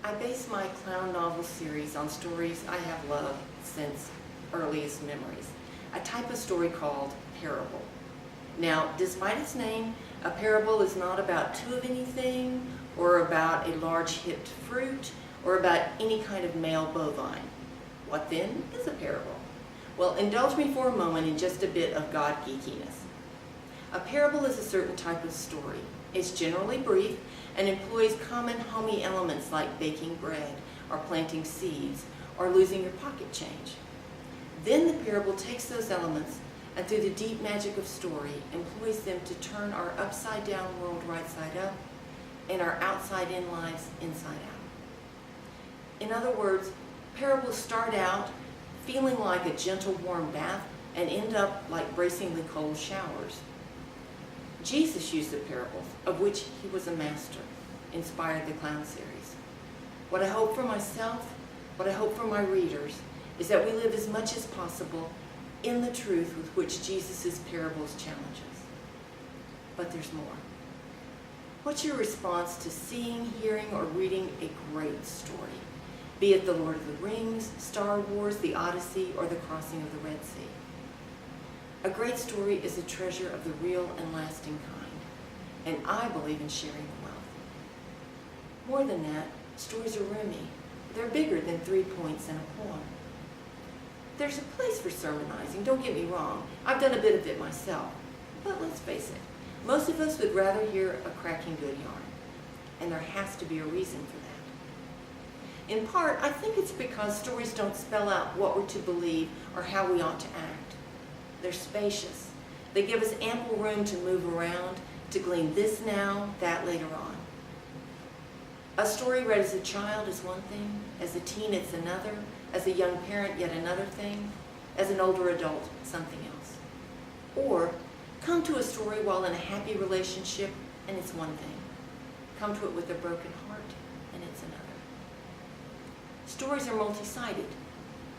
I base my clown novel series on stories I have loved since earliest memories, a type of story called parable. Now, despite its name, a parable is not about two of anything, or about a large hipped fruit, or about any kind of male bovine. What then is a parable? Well, indulge me for a moment in just a bit of God geekiness. A parable is a certain type of story. It's generally brief and employs common homey elements like baking bread, or planting seeds, or losing your pocket change. Then the parable takes those elements and through the deep magic of story employs them to turn our upside down world right side up and our outside in lives inside out. In other words, parables start out feeling like a gentle warm bath and end up like bracingly cold showers. Jesus used the parables, of which he was a master, inspired the clown series. What I hope for myself, what I hope for my readers, is that we live as much as possible in the truth with which Jesus' parables challenge us. But there's more. What's your response to seeing, hearing, or reading a great story? Be it the Lord of the Rings, Star Wars, the Odyssey, or the crossing of the Red Sea. A great story is a treasure of the real and lasting kind, and I believe in sharing the wealth. More than that, stories are roomy. They're bigger than 3 points in a poem. There's a place for sermonizing, don't get me wrong. I've done a bit of it myself. But let's face it, most of us would rather hear a cracking good yarn, and there has to be a reason for that. In part, I think it's because stories don't spell out what we're to believe or how we ought to act. They're spacious. They give us ample room to move around, to glean this now, that later on. A story read as a child is one thing, as a teen it's another, as a young parent yet another thing, as an older adult something else. Or come to a story while in a happy relationship and it's one thing. Come to it with a broken heart and it's another. Stories are multi-sided.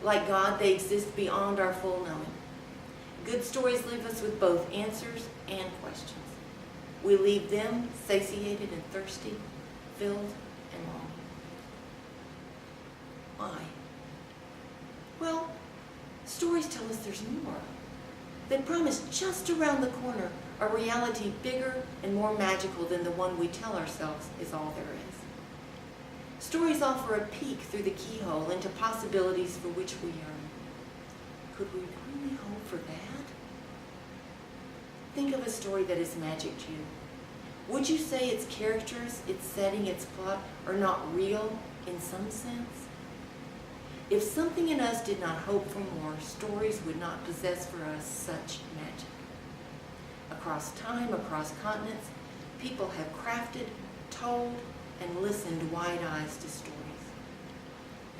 Like God, they exist beyond our full knowing. Good stories leave us with both answers and questions. We leave them satiated and thirsty, filled and longing. Why? Well, stories tell us there's more. They promise just around the corner a reality bigger and more magical than the one we tell ourselves is all there is. Stories offer a peek through the keyhole into possibilities for which we yearn. Could we really hope for that? Think of a story that has magicked you. Would you say its characters, its setting, its plot are not real in some sense? If something in us did not hope for more, stories would not possess for us such magic. Across time, across continents, people have crafted, told, and listened wide eyes to stories.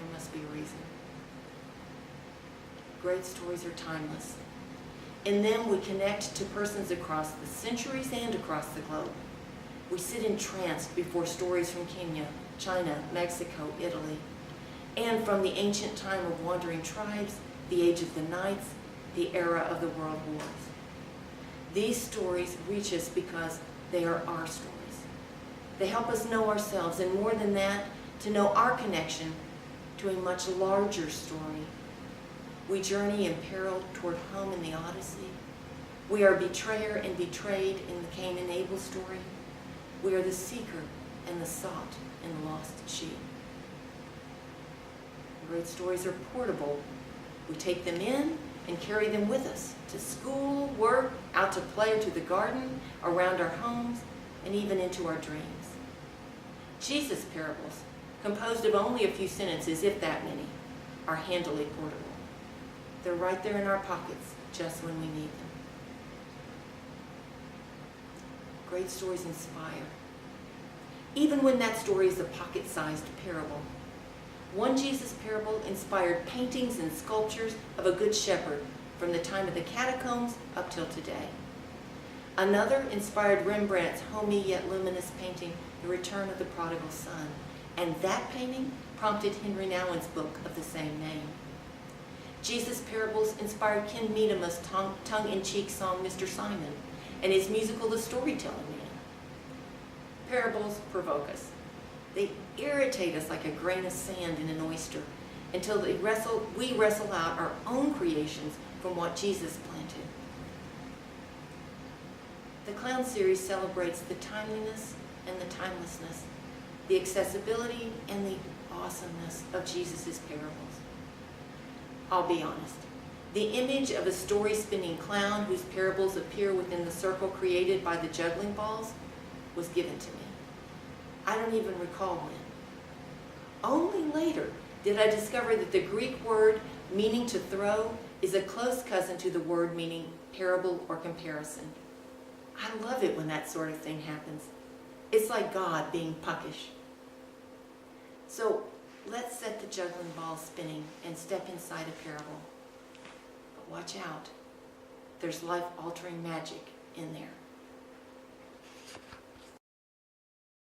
There must be a reason. Great stories are timeless. In them, we connect to persons across the centuries and across the globe. We sit entranced before stories from Kenya, China, Mexico, Italy, and from the ancient time of wandering tribes, the age of the knights, the era of the world wars. These stories reach us because they are our stories. They help us know ourselves, and more than that, to know our connection to a much larger story. We journey in peril toward home in the Odyssey. We are betrayer and betrayed in the Cain and Abel story. We are the seeker and the sought in the lost sheep. Great stories are portable. We take them in and carry them with us to school, work, out to play or to the garden, around our homes, and even into our dreams. Jesus' parables, composed of only a few sentences, if that many, are handily portable. They're right there in our pockets just when we need them. Great stories inspire, even when that story is a pocket-sized parable. One Jesus parable inspired paintings and sculptures of a good shepherd from the time of the catacombs up till today. Another inspired Rembrandt's homey yet luminous painting, The Return of the Prodigal Son, and that painting prompted Henry Nouwen's book of the same name. Jesus' parables inspired Ken Medema's tongue-in-cheek song, Mr. Simon, and his musical, The Storytelling Man. Parables provoke us. They irritate us like a grain of sand in an oyster until we wrestle out our own creations from what Jesus planted. The Clown series celebrates the timeliness and the timelessness, the accessibility and the awesomeness of Jesus' parables. I'll be honest. The image of a story-spinning clown whose parables appear within the circle created by the juggling balls was given to me. I don't even recall when. Only later did I discover that the Greek word meaning to throw is a close cousin to the word meaning parable or comparison. I love it when that sort of thing happens. It's like God being puckish. So let's set the juggling ball spinning and step inside a parable. But watch out. There's life-altering magic in there.